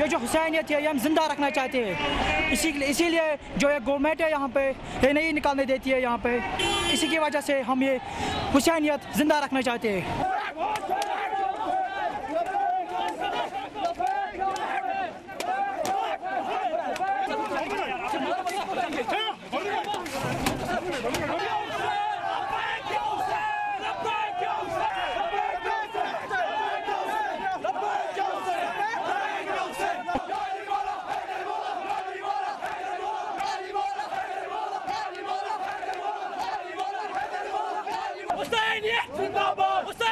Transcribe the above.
ये जो हुसैनियत है ये हम जिंदा रखना चाहते हैं। इसीलिए जो ये गवर्नमेंट है यहाँ पे ये नहीं निकालने देती है यहाँ पे, इसी की वजह से हम ये हुसैनियत जिंदा रखना चाहते हैं। हुसैनियत जिंदाबाद।